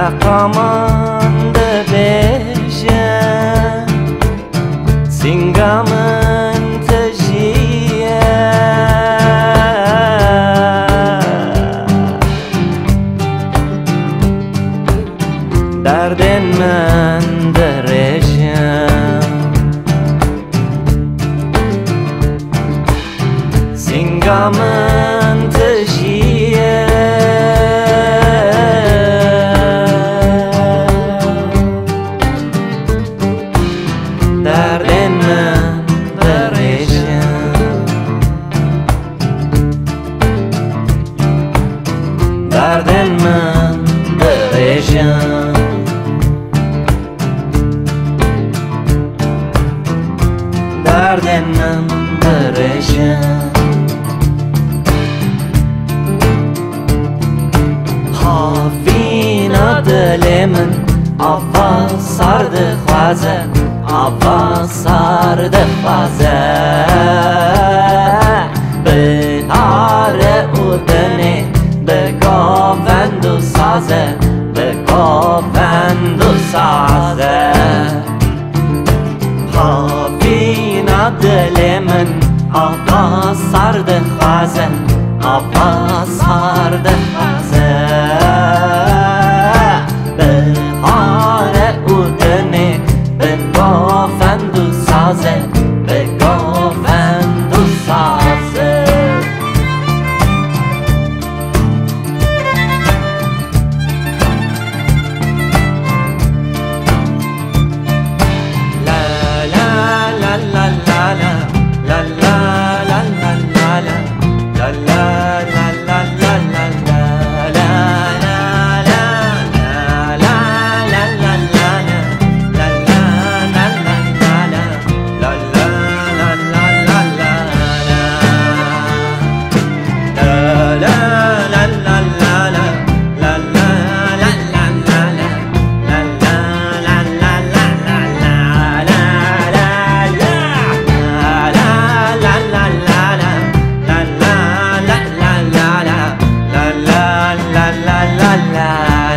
Akaman de beje Singamın tejiye Derdin men derejim Singamın tejiye Derdin men derejim Derdin men derejim Derdin men derejim Havina dilimin Ava sardı xwaze Ava sardı xwaze Bihare u dini Begavend u saze Begavend u saze Havina dilimin Ava sardı xwaze Ava sardı xwaze Bihare u dini Begavend u saze Begavend u saze La la la la la la La la la la la la La la la la la la la La la la la la la la la La la la la la la La la la la la la La la la la la la La la la la la la La la la la la la La la la la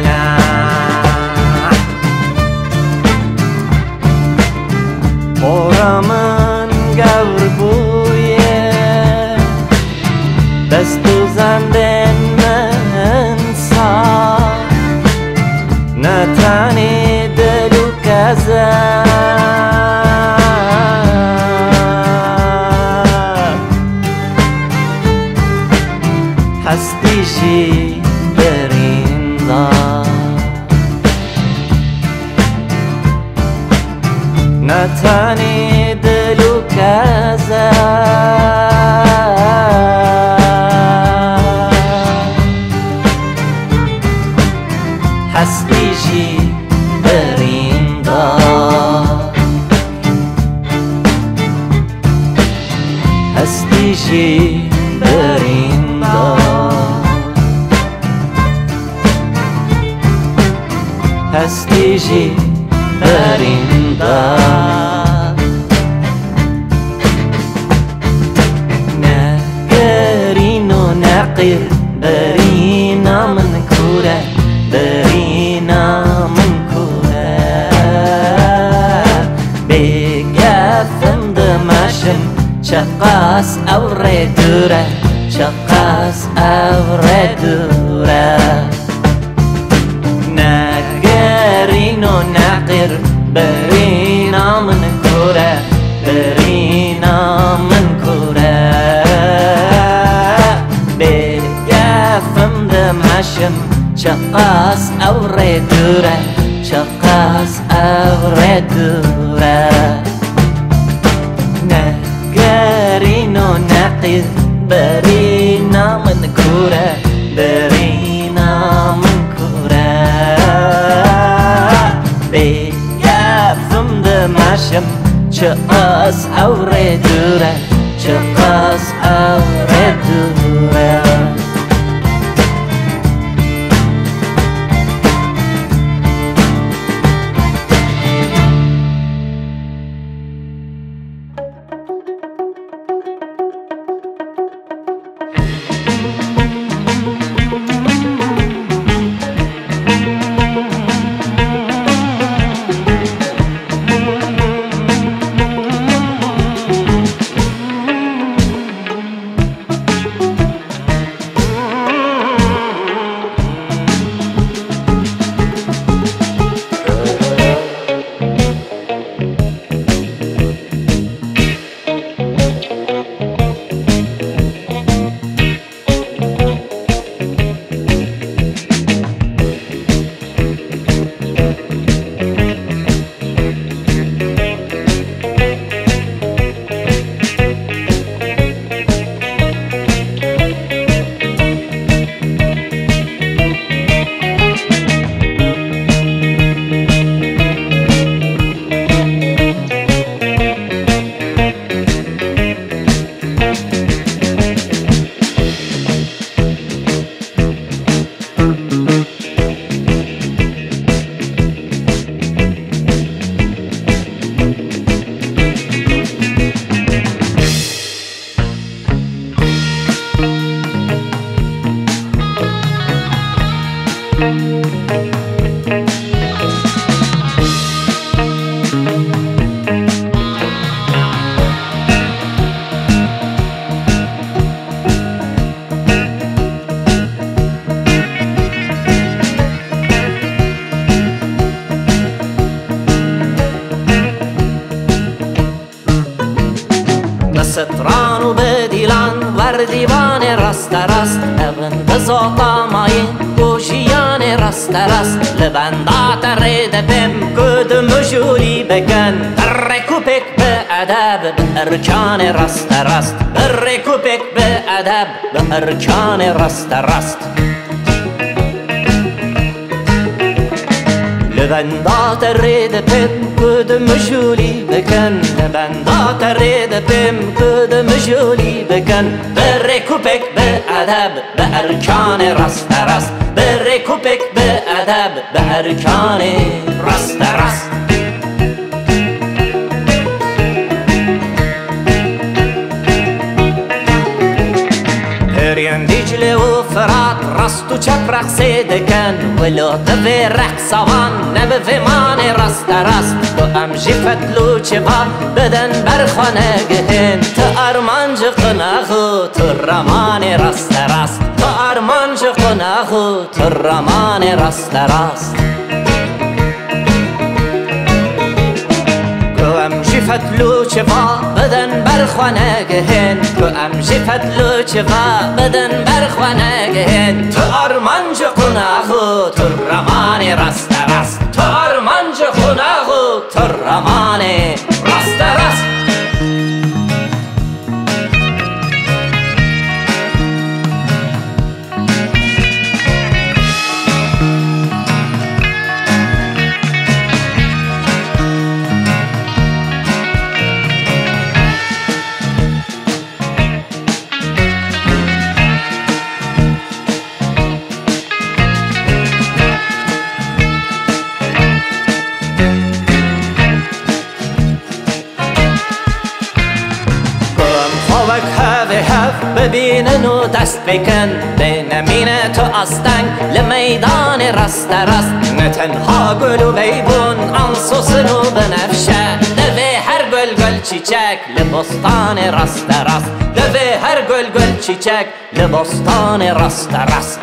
la Oramın gavr buye Destu zanden men sa Natani delu kaza Hastişi derinda Natani delu kaza Hastişi derinda Hastişi derinda Hastişi derinda ناقرين وناقر برينا من كورة برينا من كورة بقفم دمشم شقاس أو ردورة شقاس أو ردورة ناقرين وناقر برينا من كورة برينا من كورة بقفم دمشم شقاس أو ردورة شقاس أو ردورة ناقرين وناقر برينا من كورة برينا من كورة بقفم دمشم شقاس أو ردورة شقاس أو ردورة ستران و بدیلان وردیوان راست راست اون بزاتا ماین گوشیان راست راست لبندات رید بم گد مجوری بکن برکوبک به ادب به ارکان راست راست برکوبک به ادب به ارکان راست راست لبندات رید بم گد مجوری بکن لبندات رید بم گد مجوری بکن برکوبک به ادب به ارکان راست راست برکوبک به ادب به ارکان راست راست هریان دیجله و فرات راست و چپ رقصه دکن ولو تبی رقصوان نبی فیمان راست راست تو امجی فتلو چبا بدن برخانه گهن تو ارمان جقناخو تو رمان راست راست تو ارمان جقناخو تو رمان راست راست امشی فتلو چوا بدن برخوانه گهن تو امشی فتلو چوا بدن برخوانه گهن تو ارمان جقناخو تو رمان راست راست تو ارمان جقناخو تو رمان راست راست ببینن و دست بکن بنمینه تو استنگ لمیدان راست راست نه تنها گل و بیبون انسوسن و بنفشه دوی هر گل گل چیچک لبستان راست راست دوی هر گل گل چیچک لبستان راست راست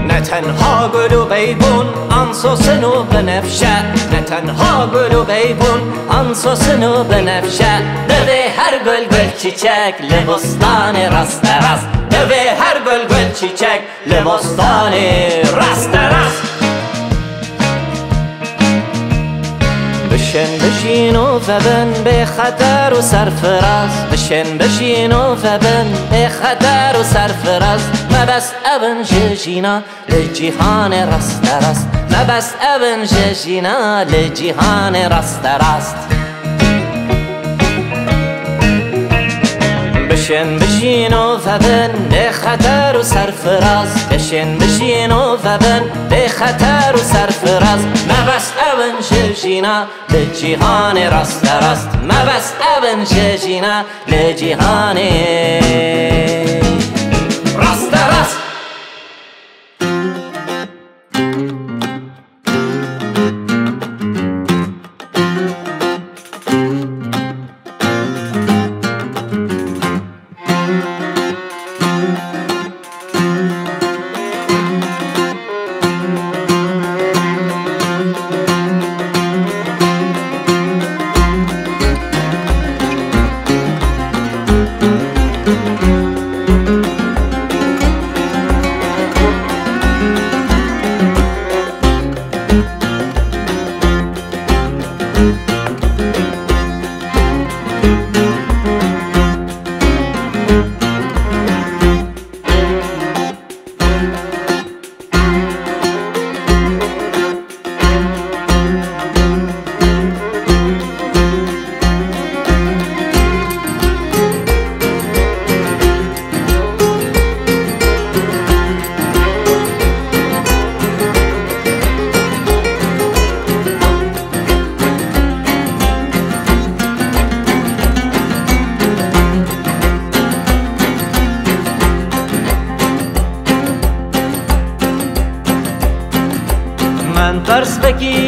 نه تنها گل و بیبون انسوسن و بنفشه نه تنها گل و بیبون انسوسن و بنفشه دوی هر گل گل چیچک لبستان راست راست دوی هر گل گل چیچک لبستان راست راست بشن بشین و فبن به خطر و سرفراز بشن بشین و فبن به خطر و سرفراز مبست ابن ججینا لجیهان راست راست مبست ابن ججینا لجیهان راست راست بشن بشین و فبن به خطر و سرفراز بشن بشین و فبن به خطر و سرفراز مبست ابن ججینا لجیهان راست راست مبست ابن ججینا لجیهان راست راست ترس بگیر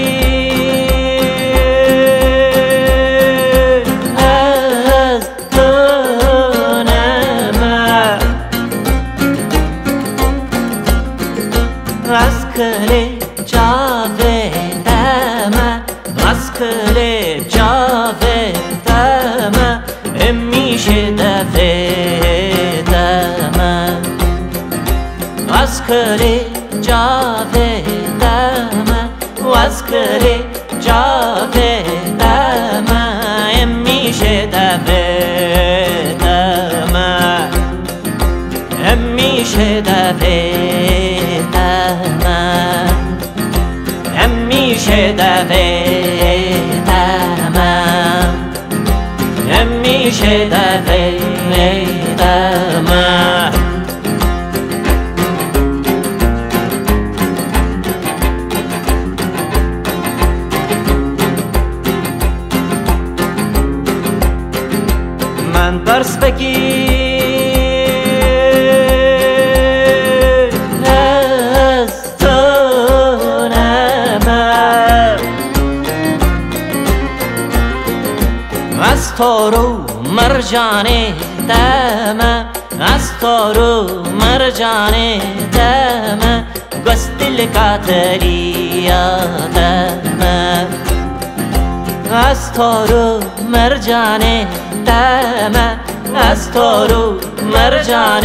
از تو نمه از کل جاودمه از کل جاودمه میشه دفدمه از کل جاودمه از کل جاودمه میشه دفدمه میشه دفدمه میشه دفدمه میشه دفدمه من درس بگیر از تو نمه از تارو مرجان دمه از تارو مرجان دمه گستل کاتلیادمه از تارو مرجان دمه از تارو مرجان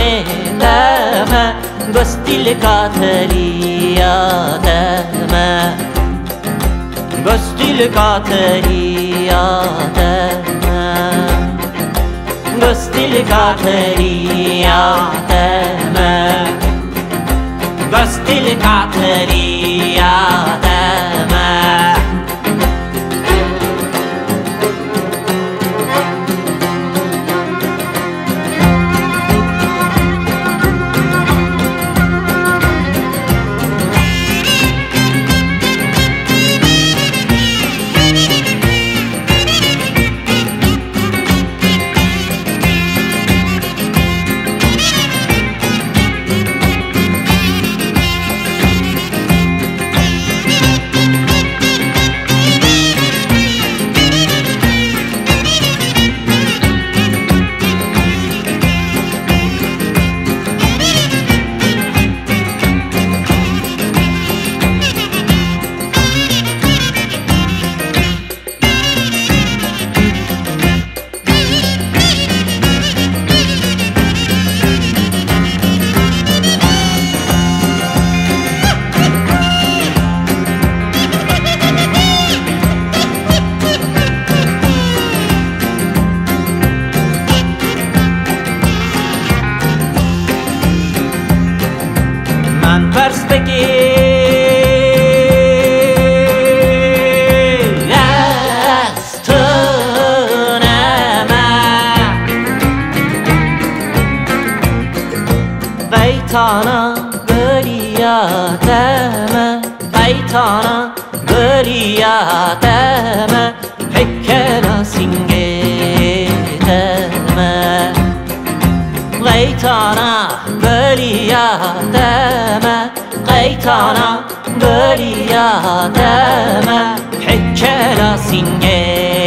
دمه گستل کاتلیادمه گستل کاتلیادمه گستل کاتلیادمه گستل کاتلیادمه درس بگیر از تو نمه بیتانا گلیادمه بیتانا گلیادمه هکلا سینگدمه بیتانا گلیادمه قیتانا گلیادمه حکلا سینگدمه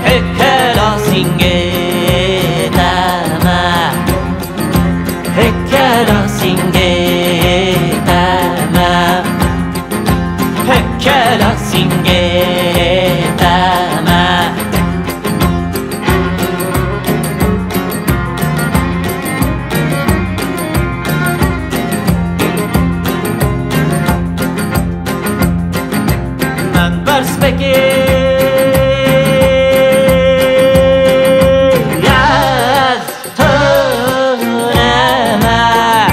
حکلا سینگدمه حکلا سینگدمه حکلا سینگدمه درس بگیر از تو نمه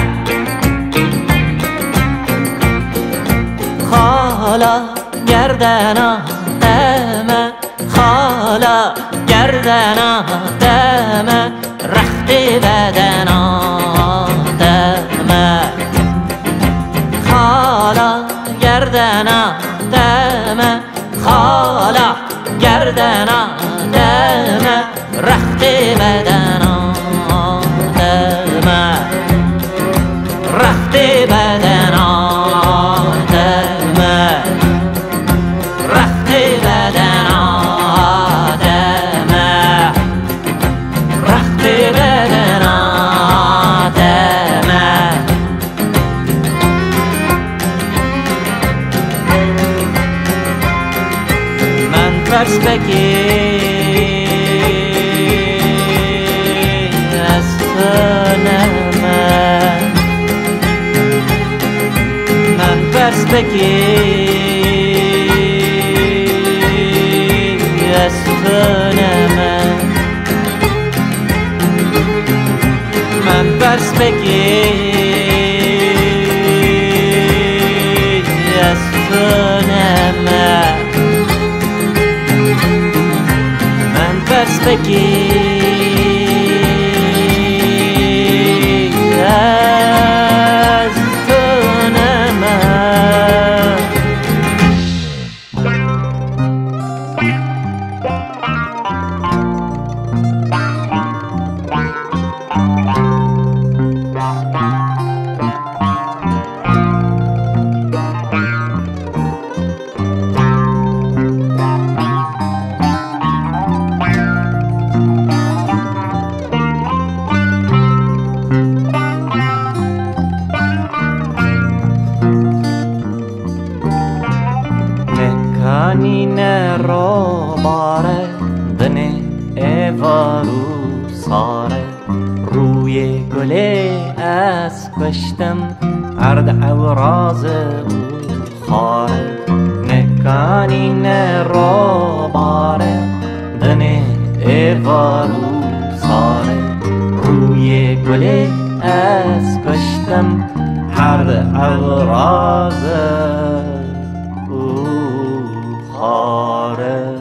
خالا گردنا دمه خالا گردنا دمه رخت بدنا دمه خالا گردنا دمه خالا گردنا دمه رخت بدنا دمه رخت بدنا بگیر از تو نه من درس بگیر از تو نه من درس بگیر از تو نه kanine robare dne evaru sare روی گله از کشتم ارد اوراز خاره نکانینه robare dne evaru sare روی گله از کشتم ارد اوراز خاره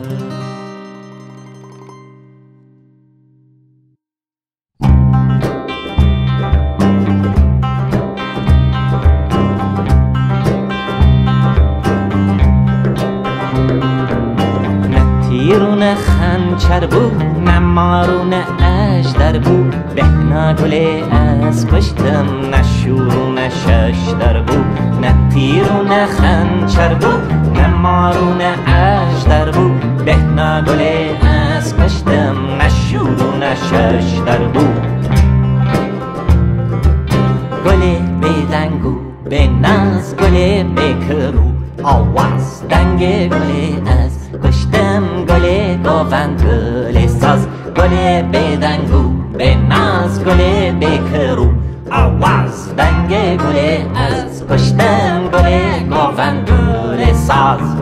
نه تیرون خنچر بود نه مارون اژدر بود بهنا گله از کشتم نه شورون ششدر بود نه تیرون خنچر بود نه مارون اژدر بود بهنا گله از کشتم نه شورون ششدر بود گله بدنگو به ناز گله بکرو آواز دنگ گله از کشتم گله گوند گله ساز گله بدنگو به ناز گله بکرو آواز دنگ گله از کشتم گله گوند گله ساز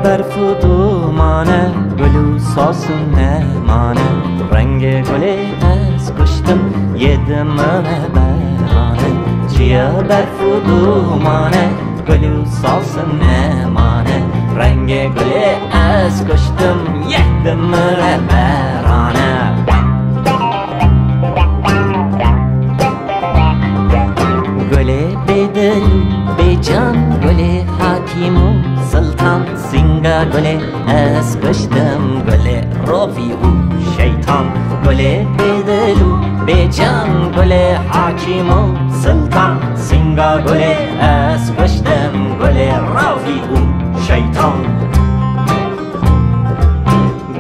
برف و دومانه گلو ساسون نمانه رنگ گله از کشتم یه دمانه برانه چیا برف و دومانه گلو ساسون نمانه رنگ گله از کشتم یه دمانه برانه گله بدل به جان گله حکیمو سلطان سینگا گله از کشتم گله رافی و شیطان گله بدلو به جان گله حکیمو سلطان سینگا گله از کشتم گله رافی و شیطان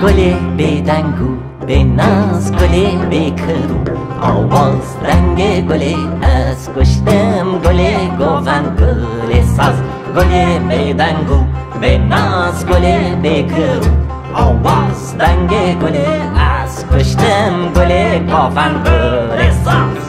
گله بدنگو به ناز گله بکرو آواز رنگ گله از کشتم گله گوند گله ساز گله بدنگو به ناز گله بکرو آواز رنگ گله از کشتم گله گوند گله ساز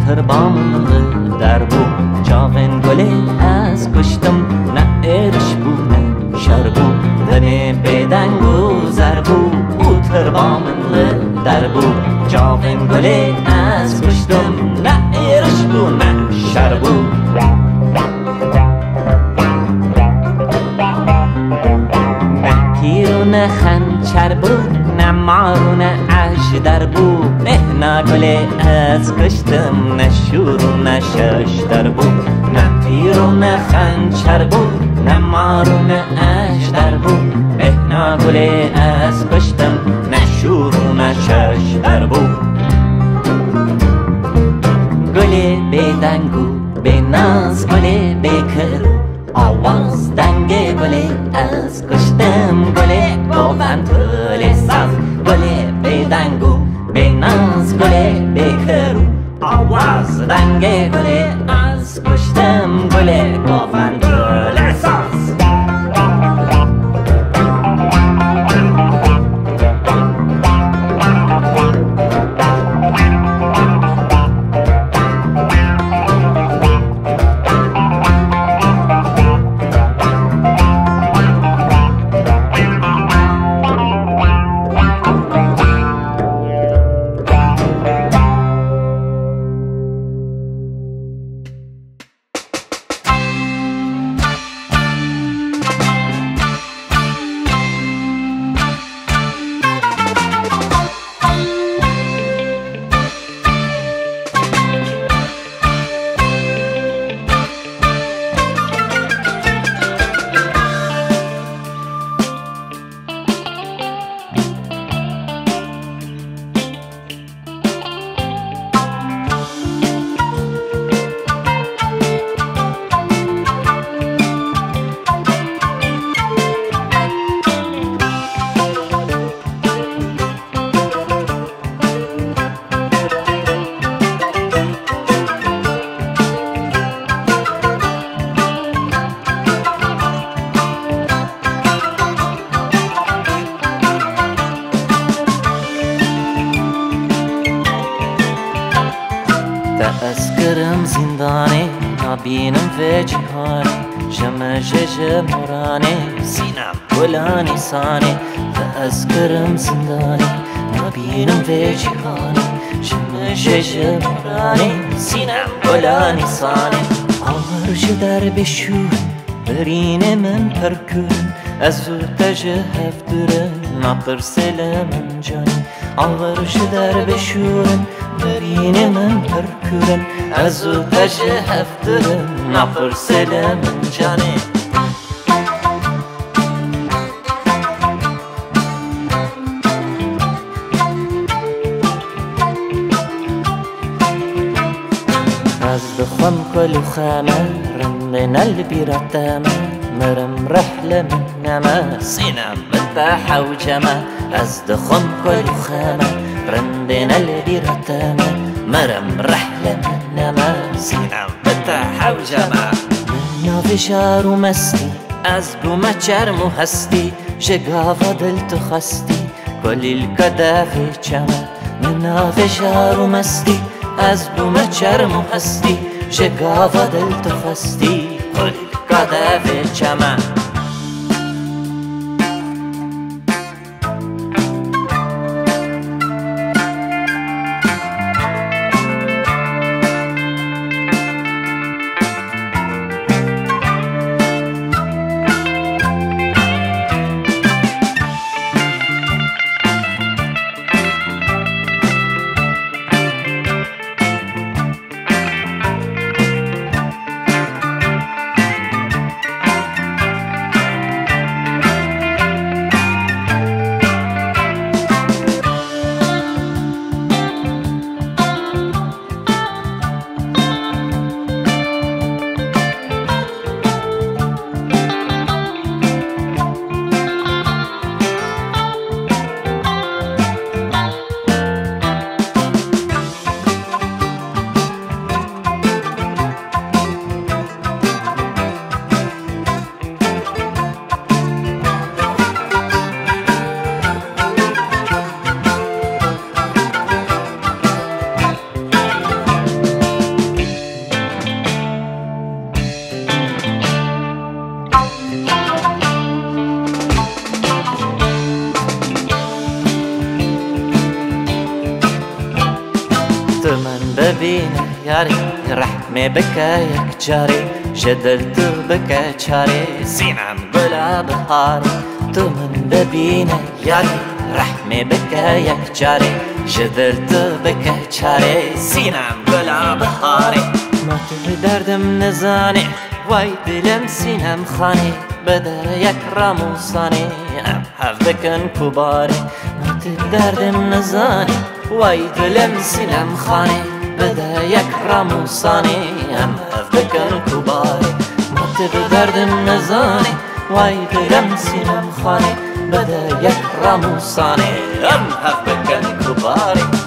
تربامل در بو چاون گله از کشتم نه ارش بو نه شر بو دنه بدنگ و زر بو او تربامل در بو چاون گله از کشتم نه ارش بو نه شر بو نه خنچر بود نه مارو نه اژدر بود نه گله از کشتم نه شور و نه ششدر بود نه تیر و نه خنچر بود نه مارو نه اژدر بود نه گله از کشتم نه شور و نه ششدر بود گله بدنگو به ناز گله بکرو آواز دنگه گله از کشتم گله گفتن طول ساز گله بدنگو به ناز گله بکرو آواز دنگه گله از کشتم گله گفتن طول ساز تأذكرم زنداني نبينم في جهاني جمجج مراني سينام بلاني صاني تأذكرم زنداني نبينم في جهاني جمجج مراني سينام بلاني صاني آرش در بشور برين من پركون ازو تجهف درن نپرسل من جاني آرش در بشور برین من پرکورن از او تجهف درن نپرسل من جانه از دخم کلو خامه رندن البیرتامه مرم رحله من نما سینم بتاح و جمع از دخم کلو خامه رندنا البيرتامة مرم رحلة منما سينام بتاح وجمع منا فشار ومستي أزبو ما چرم هستي شقافة دلت خستي كل الكدافي جمع منا فشار ومستي أزبو ما چرم هستي شقافة دلت خستي كل الكدافي جمع ببینه یاری رحمه بکه یک جاری جدل تو بکه چاری سینم گلا بهاری تو من ببینه یاری رحمه بکه یک جاری جدل تو بکه چاری سینم گلا بهاری ما تو دردم نزانی وای دلم سینم خانی بده یک راموسانی ام هف بکن کوباری ما تو دردم نزانی وای دلم سینم خانی بده یک راموسانی ام هف بکن کوباری ما تو دردم نزانی وای دلم سینم خانی بده یک راموسانی ام هف بکن کوباری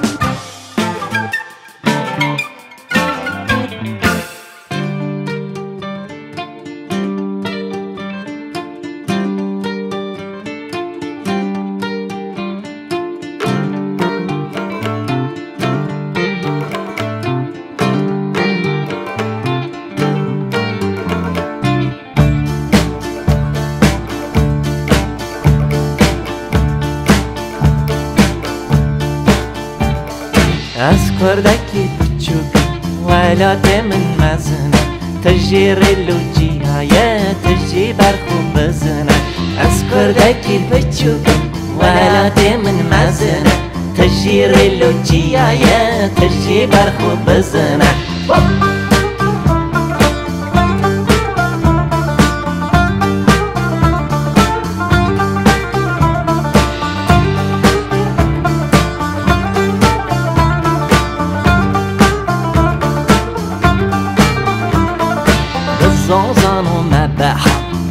از کردکی بچوک ولات من مزنه تجیر لوجی های تجی برخوب بزنه از کردکی بچوک ولات من مزنه تجیر لوجی های تجی برخوب بزنه زازان و مبح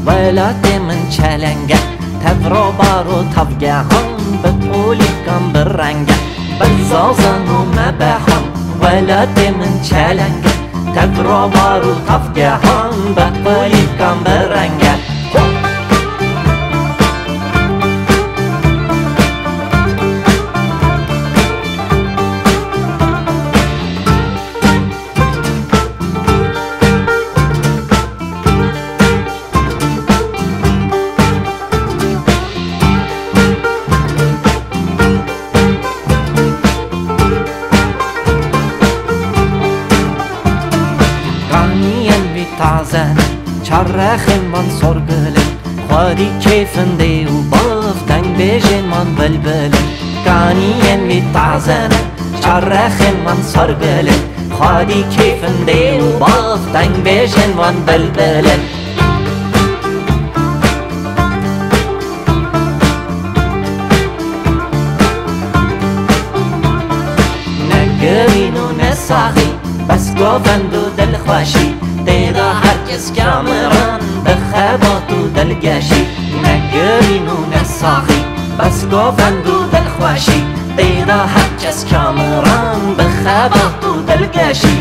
ولات من چلنگه تفرو بارو تفگهان بطولی کم برنگه بزازان و مبحان ولات من چلنگه تفرو بارو تفگهان بطولی کم برنگه تازن چرخ من سرگله خودی کیفنده و بافتن بیجن من بلبله کانین می تازن چرخ من سرگله خودی کیفنده و بافتن بیجن من بلبله نگوین و نساخی بس گوفند و دلخوشی دیدا هرکس کامران بخبات و دلگشی نگرین و نساخی بس گوفند و دلخوشی دیدا هرکس کامران بخبات و دلگشی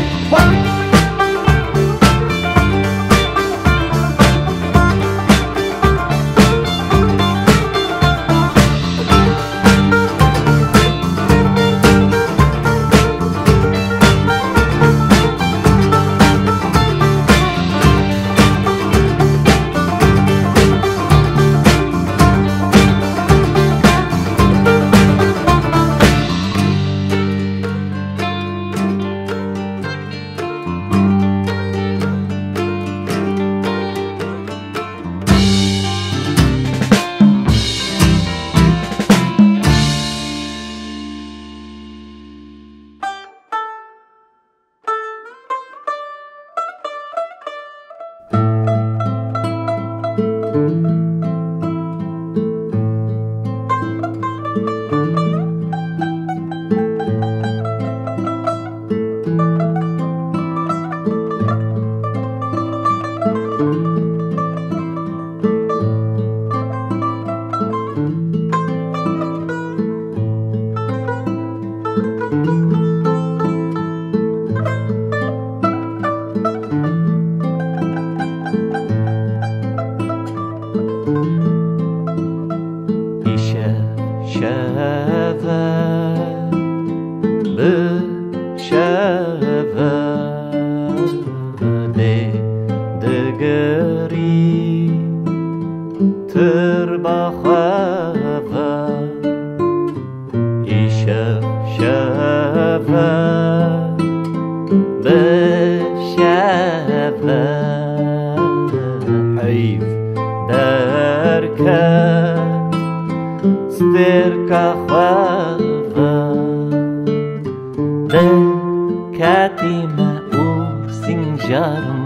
كخوافا دل كاتيما وسنجارم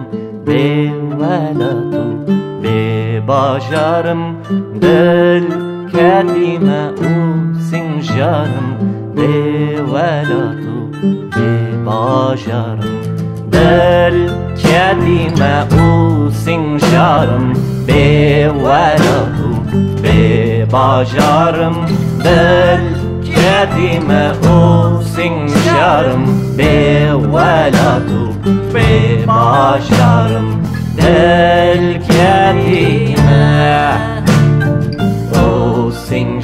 بولاتو بباجارم دل كاتيما وسنجارم بولاتو بباجارم دل كاتيما وسنجارم بولاتو بباجارم دل كاتيما وسنجارم بولاتو بباجارم دل كاتيما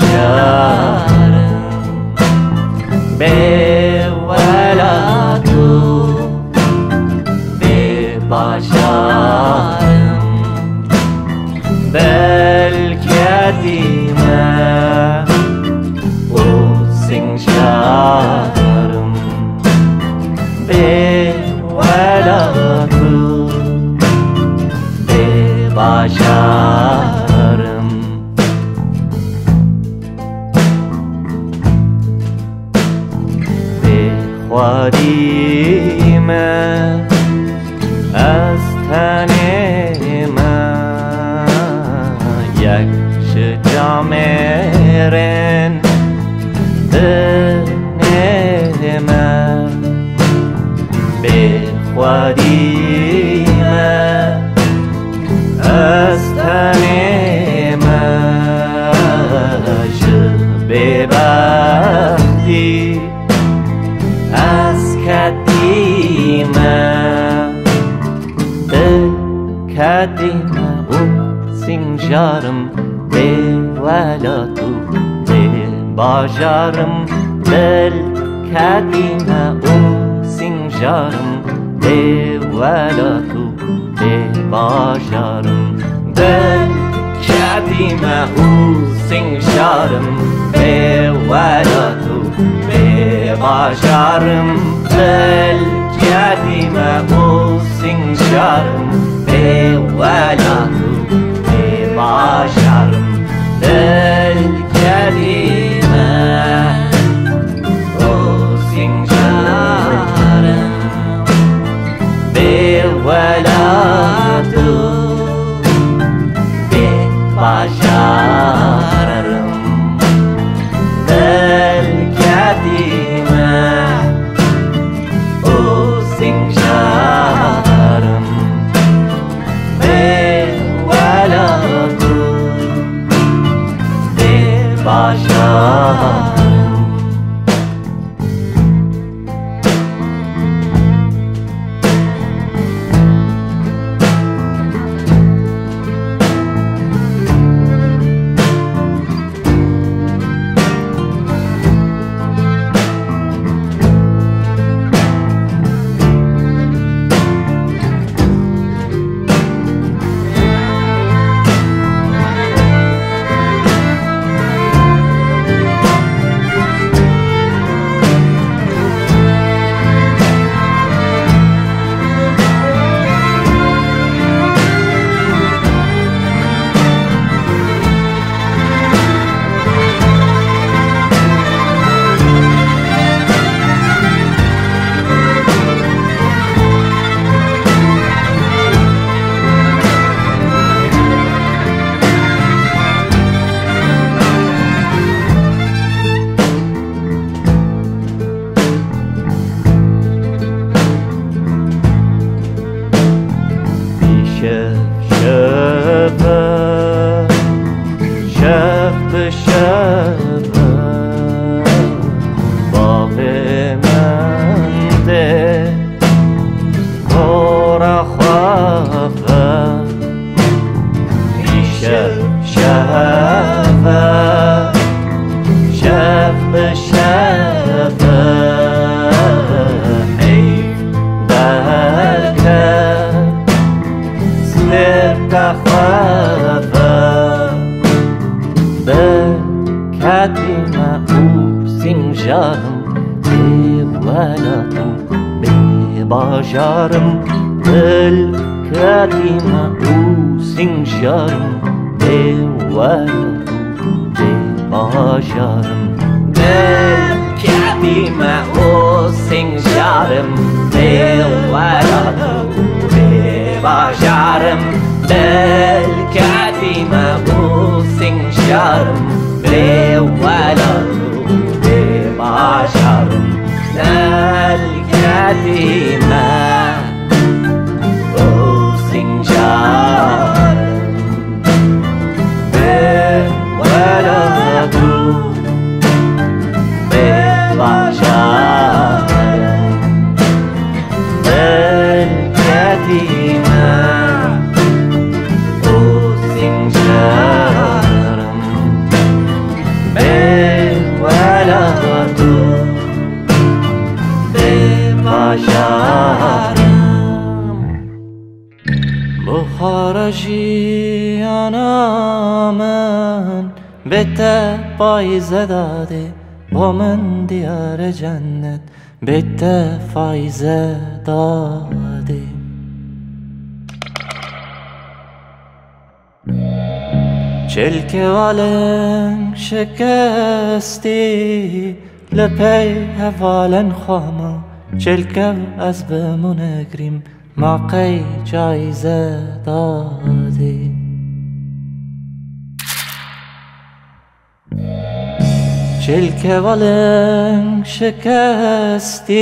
وسنجارم بولاتو بباجارم دل كاتيما وسنجارم بولاتو بباجارم بخواديما استنيما یک شجامرن دنما بخواديما استنيما ببختي اسكتيما كاتيما وسنجارم بولاتو بباجارم دل كاتيما وسنجارم بولاتو بباجارم دل كاتيما وسنجارم بولاتو بباجارم دل كاتيما وسنجارم بولاتو بباجارم دل كاتيما وسنجارم بولاتو بباجارم دل كاتيما وسنجارم بولاتو بباجارم شف بشف باغ منده کار خواه شف شف شف بشف حیف درکه سلک خواه كاتيما وسنجارم بولاتو بباجارم دل كاتيما وسنجارم بولاتو بباجارم بالكتيمة وسنجارم بالولد ببشرم بالكتيمة وسنجارم بالولد ببشرم بالكتيمة وسنجارم بالولد بخارجی آنامن بته پایزه داده با من دیار جنت بته فایزه داده چلکه والن شکستی لپی هوالن خواما چلکه از بمونگریم ماقی جایزه دادی چلکه والن شکستی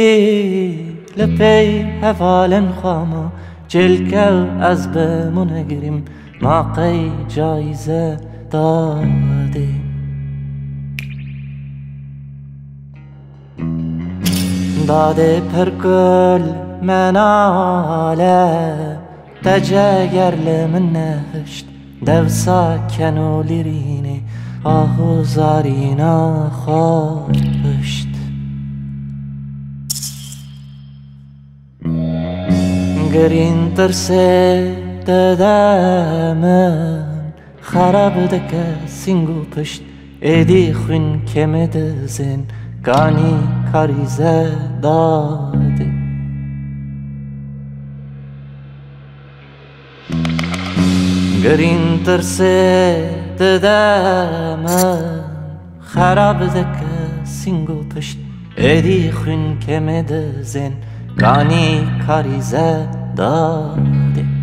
لپی هوالن خواما چلکه از بمونگریم ماقی جایزه دادی داده پرگل مناله تجاگر من نهشت دوسا کنو لیرینه آهو زارینا خواب پشت گرین ترسه ددامن خراب دکه سینگو پشت ایدی خوین کمه دزن گانی کاریزه داده گرین ترسه ددامن خراب دکه سینگو پشت ایدی خوین کمه دزن گانی کاریزه داده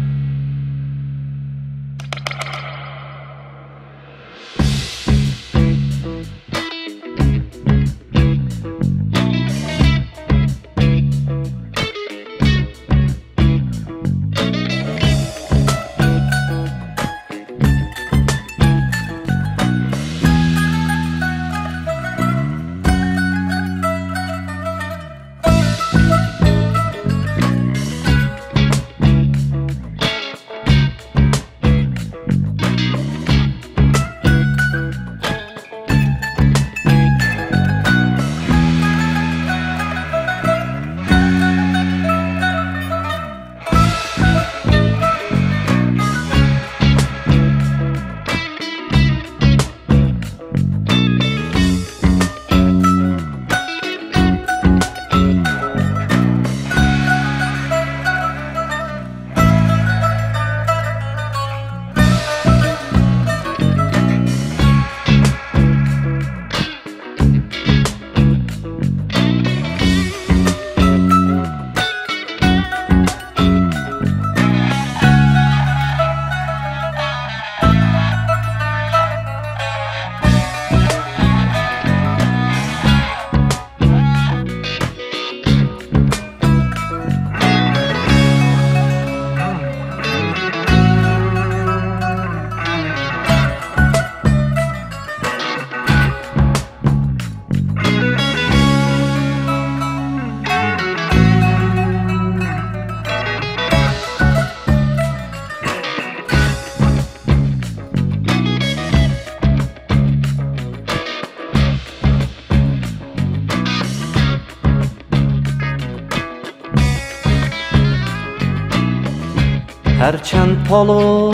هرچند پالو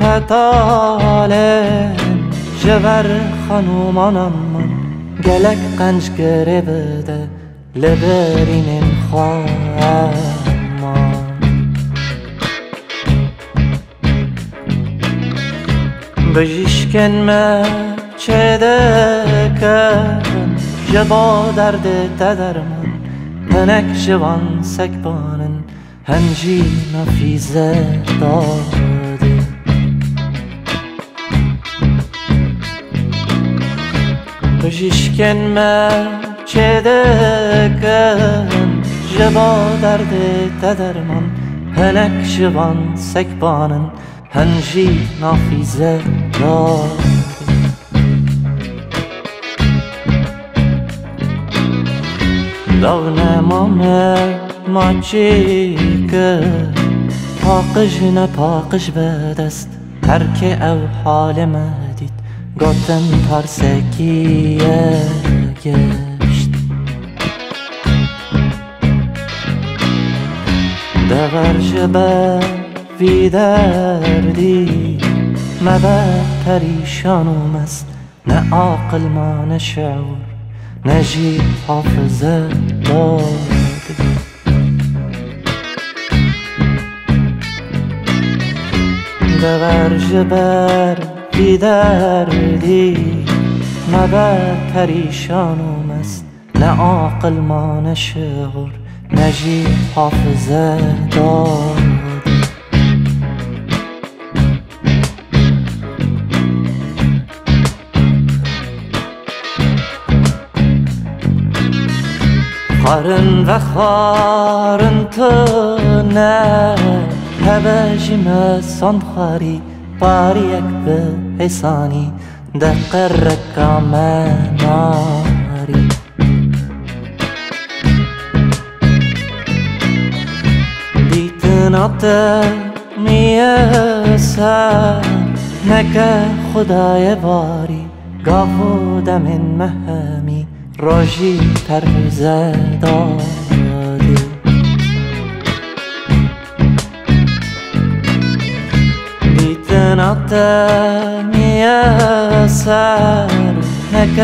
پتاله جور خانومانم من گلک قنج گره بده لبرین خواهمان بجیشکن ما چه دکن جبا درد تدرمون هنک جوان سکبانن هنجی نفیزه داده بجیشکن ما چه دکن جبا درد تدرمون هنک جوان سکبانن هنجی نفیزه داده داغ ما چی که پاقش نه پاقش بدست هر که او حال مدید گفتن ترسکیه گشت دور جبه وی دردی مبه پریشانم است نه عاقل ما نه شعور نجی حافظه داده دور جبر بی دردی مبه پریشانم است نه عاقل ما نه شعور نجی حافظه داده خارن و خارن تو نه هبجم صنخاري طاريك بحصاني دقرك ناري بيتنط ميسر نك خدای باری گاوده من مهمی راجی ترزه دادی بیتنات میسر نک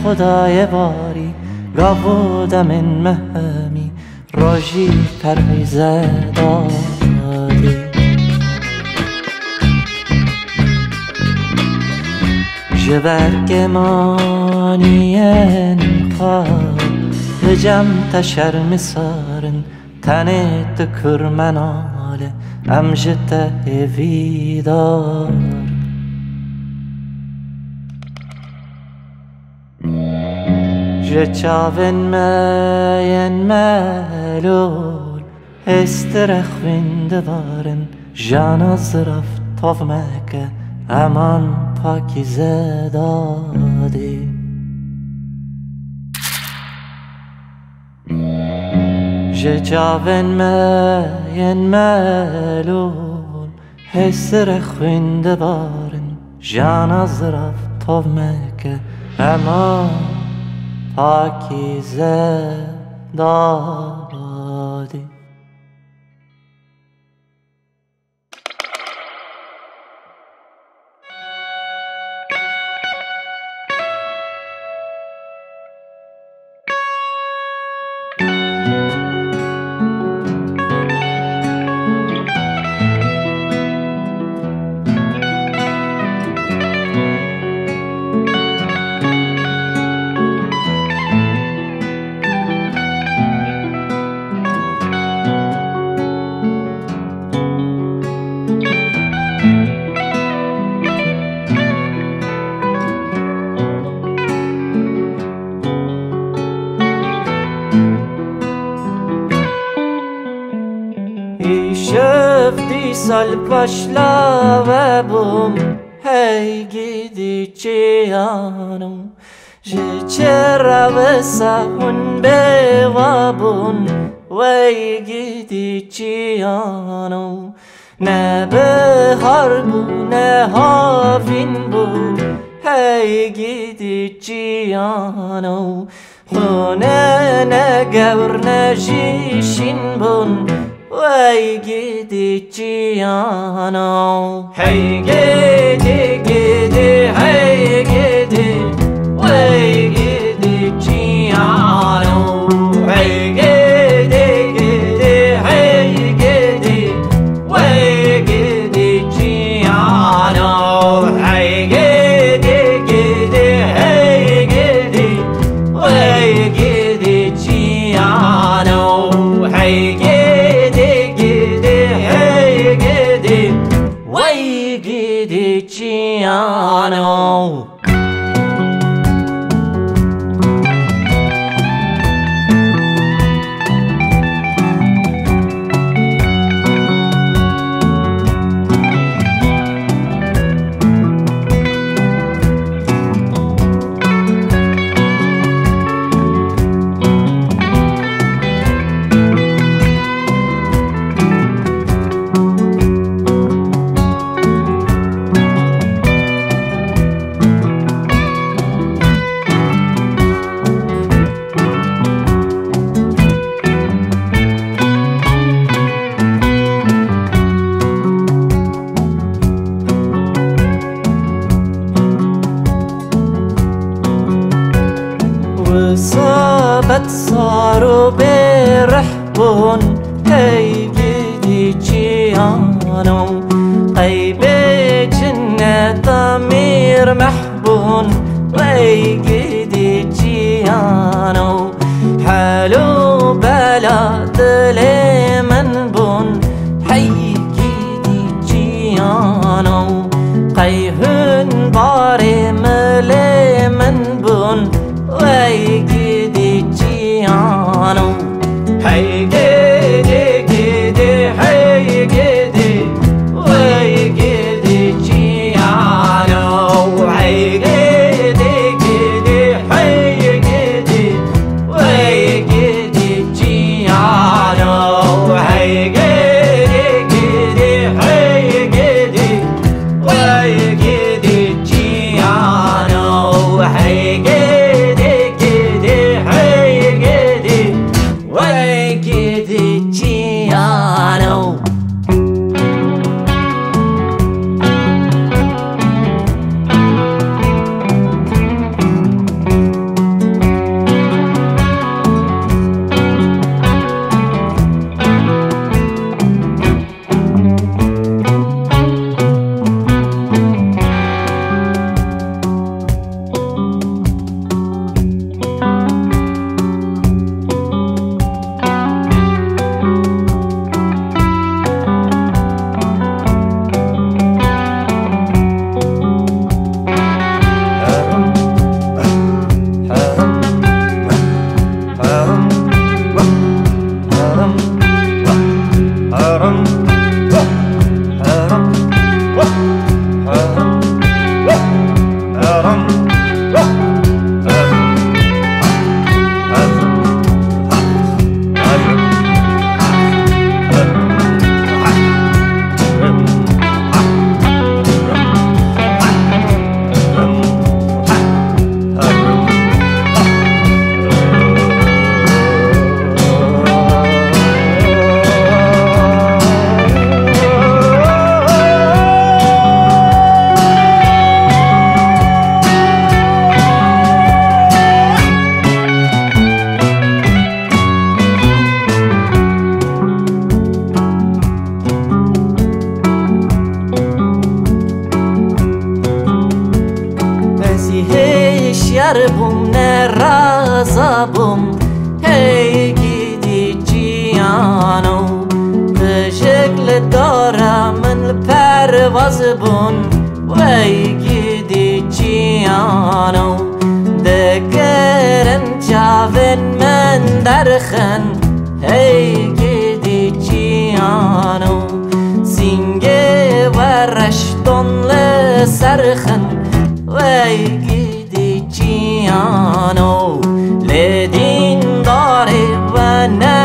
خدای باری گاوده من مهمی راجی ترزه دادی جبرگ مانین خواب لجم تشر مسارن تنت کرمنال امجت ویدار جچاون مین ملول استرخ ویندوارن جانا زرف طاف مکه امان پاکیزه دادی جچاون مین ملول حسر خوینده بارن جانا زرف طاف مکه امان پاکیزه دادی شفتی سال پاشلا بوم هی گیدی چیانو چرا بسهون به وابون وی گیدی چیانو نه بهار بو نه هاوین بو هی گیدی چیانو خونه نه گور نه جیشین بون وای گیدی چیانو هی گیدی گیدی هی گیدی وای گیدی چیانو هی گیدی گیدی هی گیدی وای گیدی چیانو هی گیدی گیدی هی گیدی وای Bum ne razabum hey gidi ciano teşekle dara min pervaz bun hey gidi ciano de keren çaven men derchen hey gidi ciano singe verşton le serchen hey gidi ciano لدين داري وانا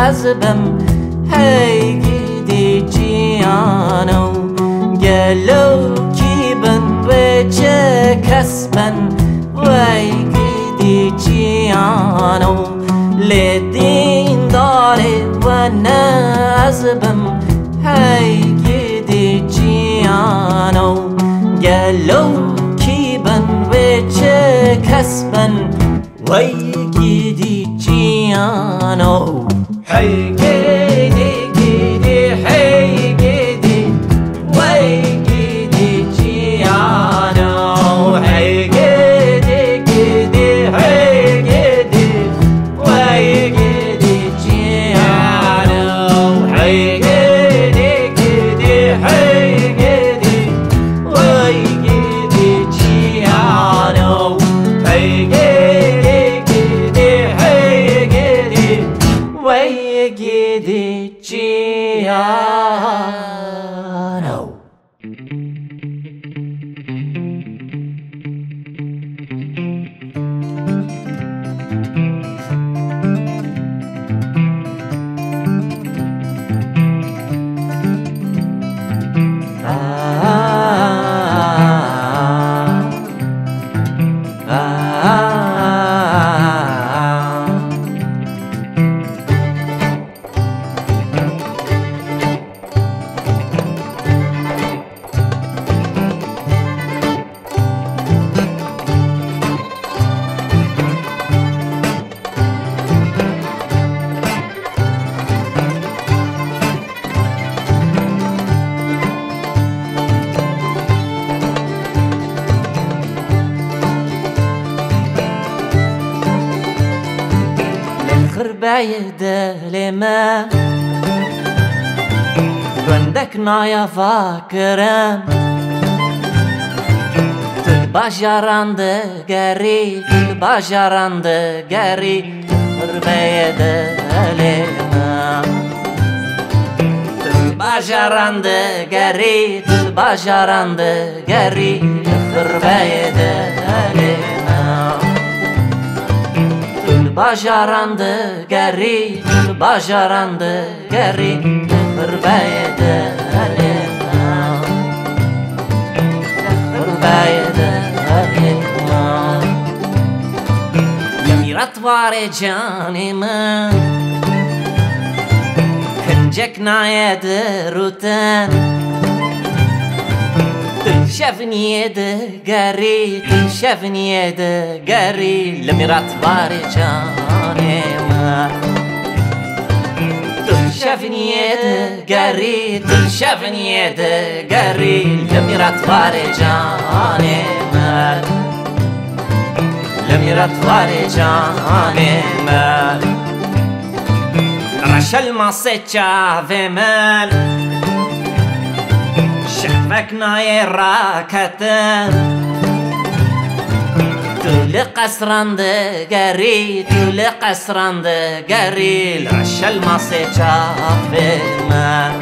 ازبم هاي جدي ciano قالو كيبن وجه كسبن واي جدي ciano لدين داري وانا ازبم هاي جدي ciano قالو كيبن وجه كسبن way gidi ciano hey gidi gidi hey gidi way gidi ciano hey gidi gidi hey gidi way gidi ciano hey gidi gidi hey gidi way gidi ciano hey gidi gidi ciano بعيد لما عندكنا يا فاكران تباشران دقاري تباشران دقاري بعيد لما تباشران دقاري تباشران دقاري بعيد لما bajarandı geri, bajarandı geri, hırbeyde elina, hırbeyde elina. Yamirat var canımın, hıncek nayede ruten. شافني دقاري شافني دقاري لميرات باري جاني ما شافني دقاري شافني دقاري لميرات باري جاني ما لميرات باري جاني ما رشل ما سيتشافي مال شافكنا يراكتن تولي قصران دقاري تولي قصران دقاري العشا المصي شافي ما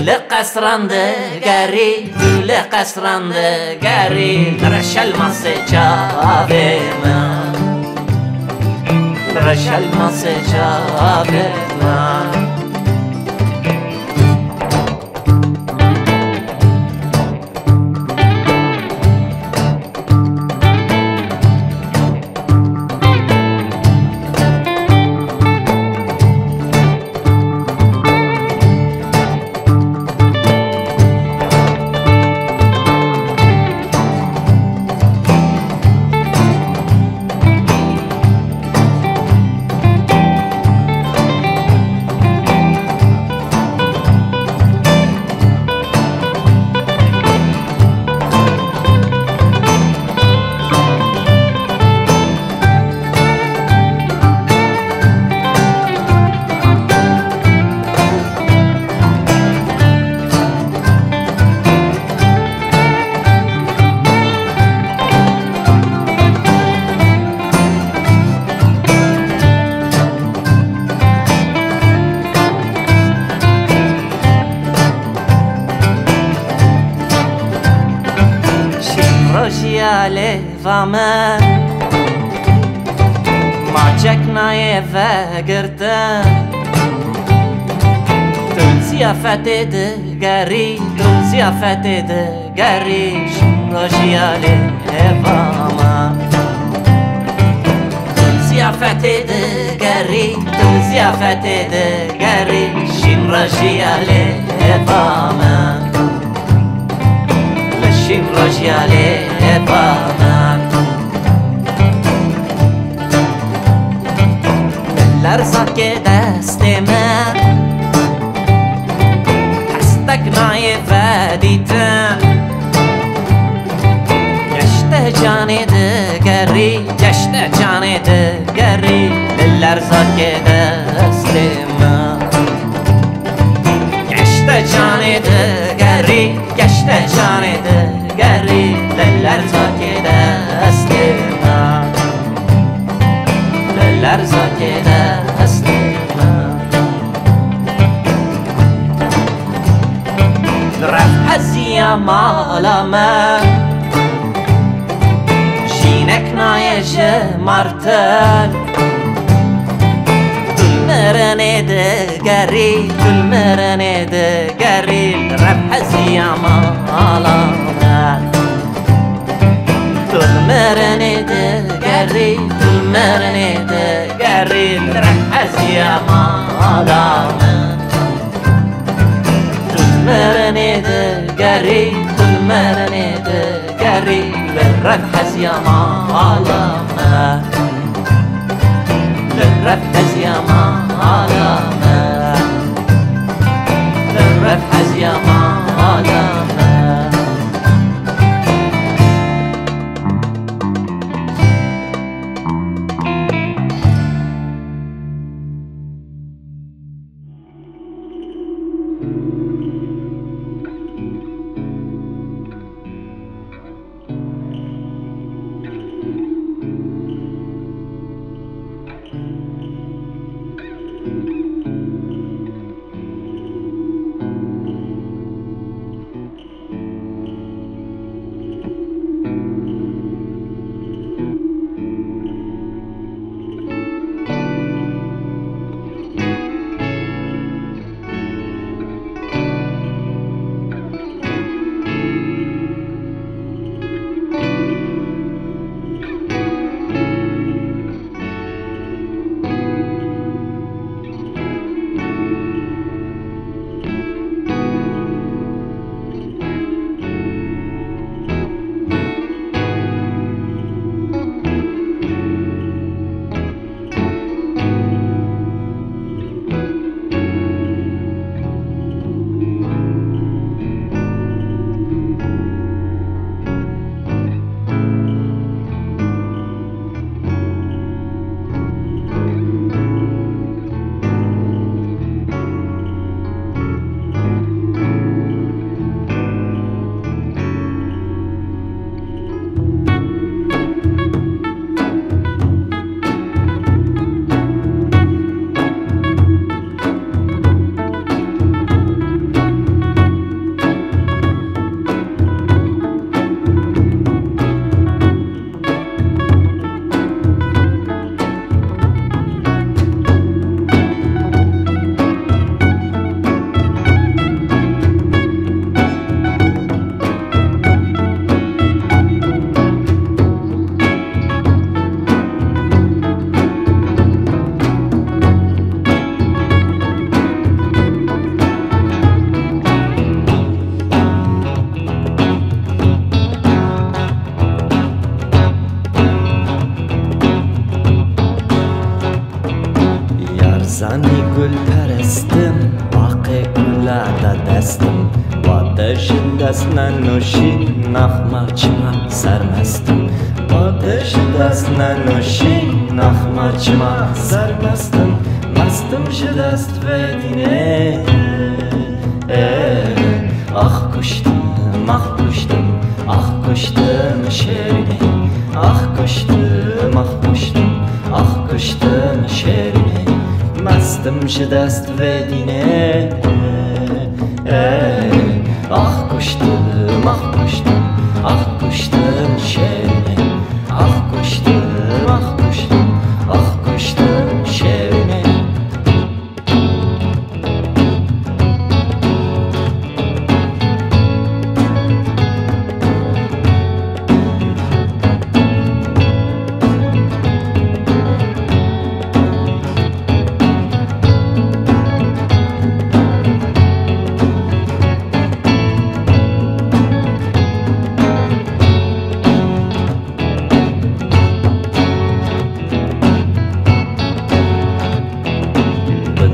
قصرندگری گل قصرندگری درش الماس جاوه من درش الماس جاوه من روشیاله و من ماچک نایه و گردن تل زیافت دگری تل زیافت دگری روشیاله و من تل زیافت دگری تل زیافت دگری شین روشیاله و من شین روشیاله با من لرزد که دست من هستک نایه و دیدم گشته جان دگری گشته جان دگری لرزد که دست من گشته جان دگری گشته جان دگری لرزا که دست من لرزا که دست من رفت ازی مالا من شینک نایش مرتن مرن دگری دل مرن دگری رفت ازی مالا من دل مرن دگری دل مرن دگری رفت ازی مالا من دل مرن دگری دل مرن دگری رفت ازی مالا من رفت ازی مالا من رفت ازی مالا من مستم با آتش دست ننوشی نخمچما سرمستم با آتش دست ننوشی نخمچما سرمستم مستم شده است بدینه آخ کشتم آخ کشتم آخ کشتم شیرینه آخ کشتم آخ کشتم آخ کشتم شیرینه مستم شده است بدینه آخ کشتم آخ کشتم آخ کشتم شیرینه آخ کشتم آخ کشتم آخ کشتم شیرینه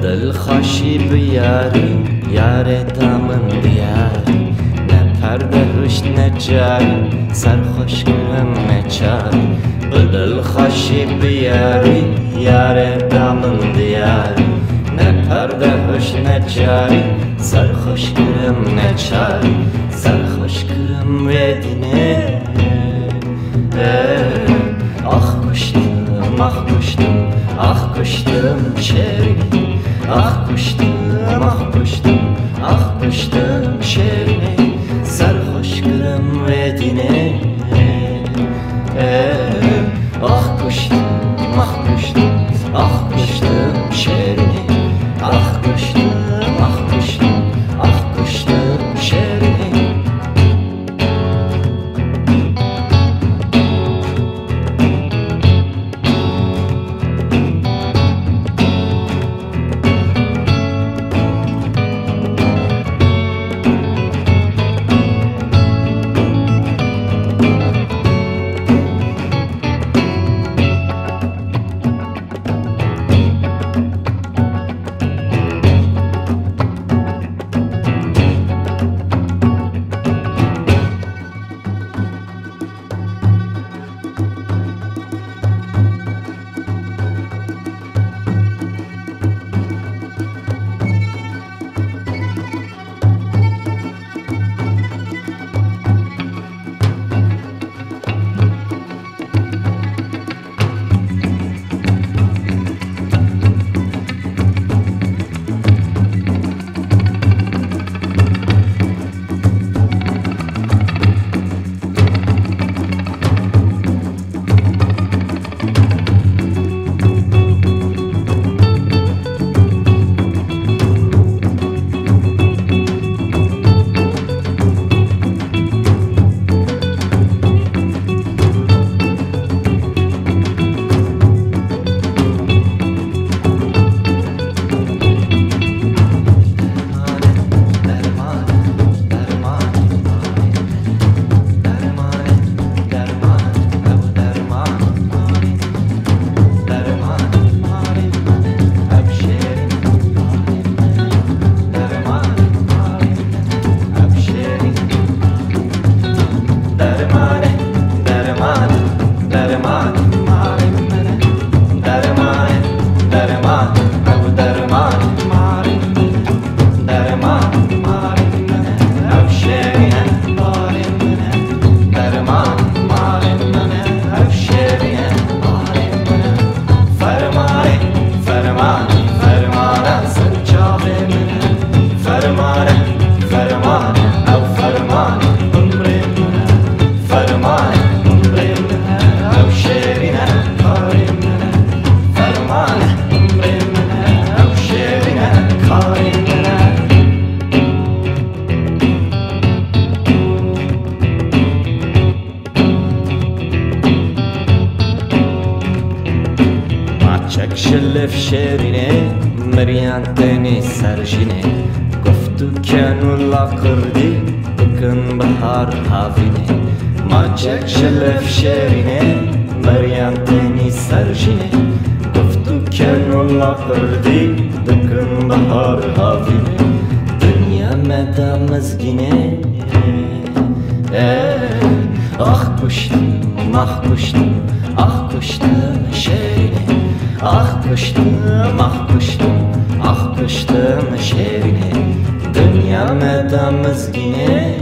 دلخوشی بیاری یار دامن دیاری نه پرده هشت نه جاری سرخوش کنم نه چاری به دلخوشی بیاری یار دامن دیاری نه پرده هشت نه جاری سرخوش کنم نه چاری سرخوش کنم بدینه آخ کشتم آخ کشتم آخ کشتم شیرینه آخ کشتم آخ کشتم آخ کشتم شیرینه سرخوش کرم بدینه آخ کشتم آخ کشتم آخ کشتم شیرینه آخ کشتم آخ کشتم آخ کشتم شیرینه چک شلف شیرینه مریان تنی سرشینه گفتو کنو لاقردی بکن بهار هاوینه ما چک شلف شیرینه مریان تنی سرشینه گفتو کنو لاقردی بکن بهار هاوینه دنیا مدام مزگینه آخ کشتم آخ کشتم آخ کشتم شیرینه آخ کشتم آخ کشتم آخ کشتم شیرینه دنیا مدام مزگینه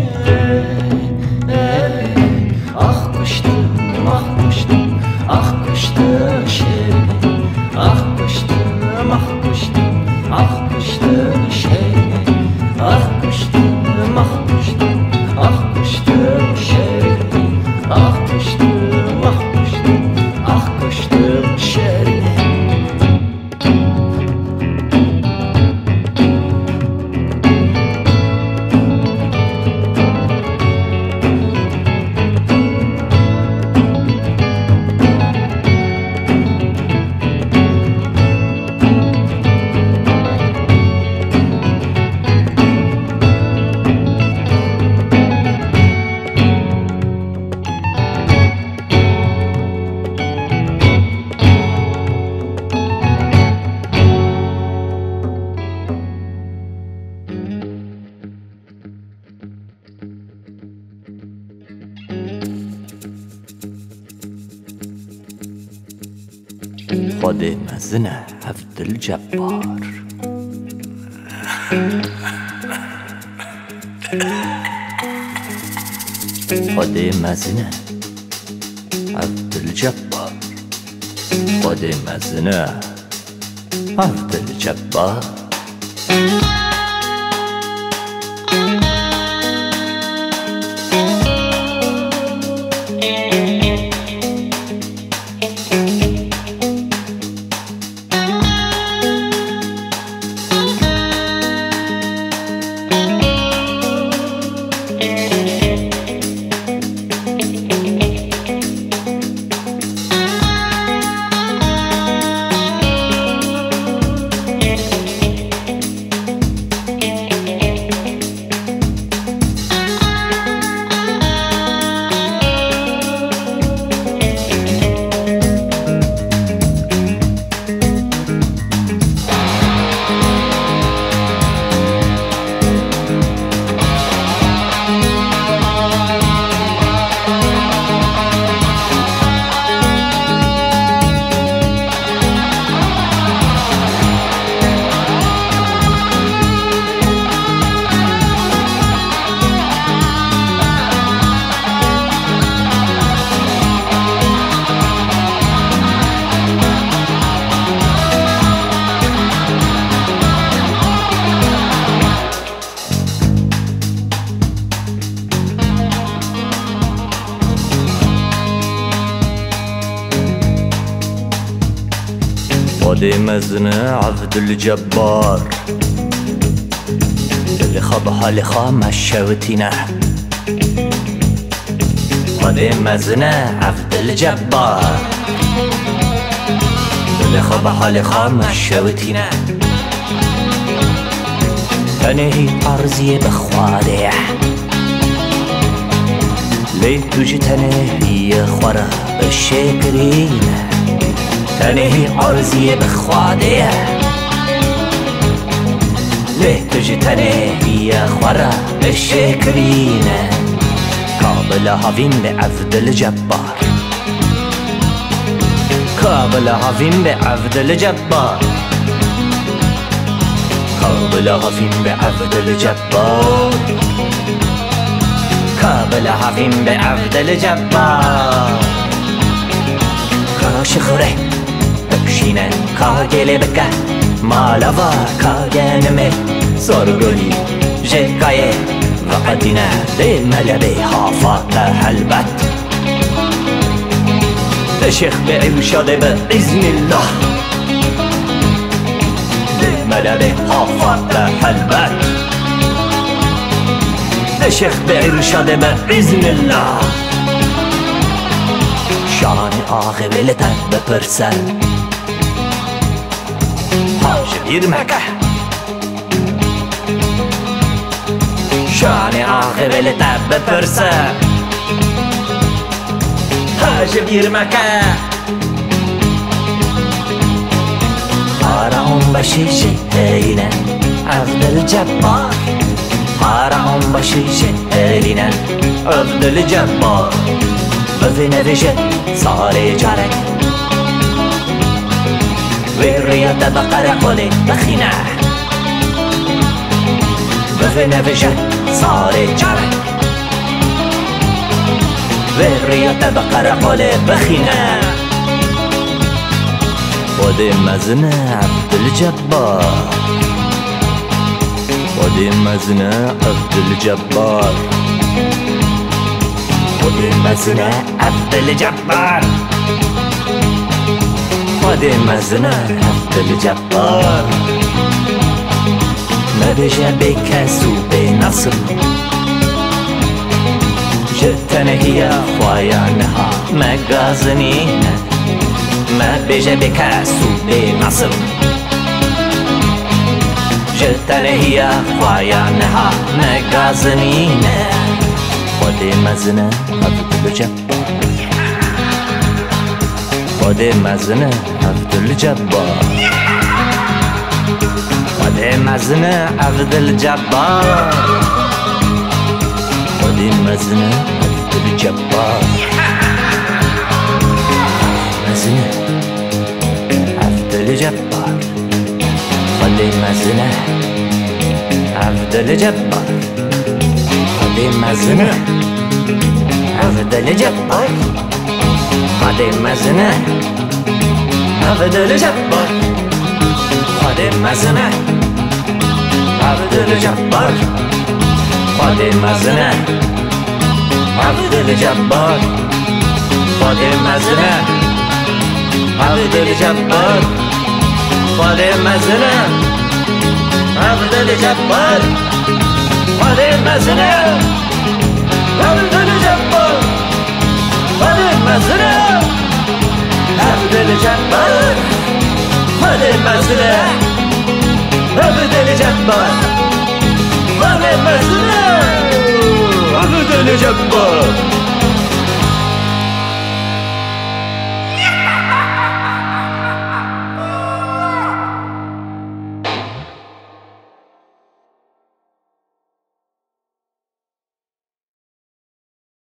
آخ کشتم آخ کشتم آخ کشتم شیرینه آخ کشتم آخ کشتم آخ کشتم شیرینه آخ کشتم آخ کشتم آخ کشتم شیرینه آخ کشتم آخ کشتم آخ کشتم شیرینه خود مزنه عبدالجبار خود مزنه عبدالجبار خود مزنه عبدالجبار خود مزنه عبدالجبار اللي خاب حالي خامش شوتينا خود مزنه عبدالجبار اللي خاب حالي خامش شوتينا تنهي عرضي بخواده ليه تجي تنهي خورا بالشكرينه تنهي عرضي بخواده ليه تجي تنهي خورا بالشكرينه قابل هافين بعبدالجبار قابل هافين بعبدالجبار قابل هافين بعبدالجبار قابل هافين بعبدالجبار كاشخره بكشينه كاگله بكه مالوا كاگنمه سرگلی جکایه وقتینه ده ملبه حافات حلبت شيخ بعرشاده بإذن الله ده ملبه حافات حلبت شيخ بعرشاده بإذن الله شان آقبلت بپرسن شبیر مکه شان آقبلت بپرسن شبیر مکه آرام بشی شهینه عبدالجبار Haram başı şehrinen Abdülcebbar Özüne vişet sare carek Verriyata bakara kole bakhina Özüne vişet sare carek Verriyata bakara kole bakhina Ode mazna Abdülcebbar Ode mazna Abdülcebbar Ode mazna Abdülcebbar Ode mazna Abdülcebbar ما بجا بكسو بنصب جتنا هي خوايانها ما قازنينا ما بجا بكسو بنصب جتنا هي خوايانها ما قازنينا ودي مزنا عبدالجبار ودي مزنا عبدالجبار ودي مزنا عبدالجبار ودي مزنا عبدالجبار مزنا عبدالجبار ودي مزنا عبدالجبار ودي مزنا عبدالجبار ودي مزنا عبدالجبار ودي مزنا عبدالجبار ودي مزنا عبدالجبار ودي مزنا عبدالجبار ودي مزنا عبدالجبار ودي مزنا عبدالجبار ودي مزنا عبدالجبار ودي مزنا عبدالجبار ودي مزنا عبدالجبار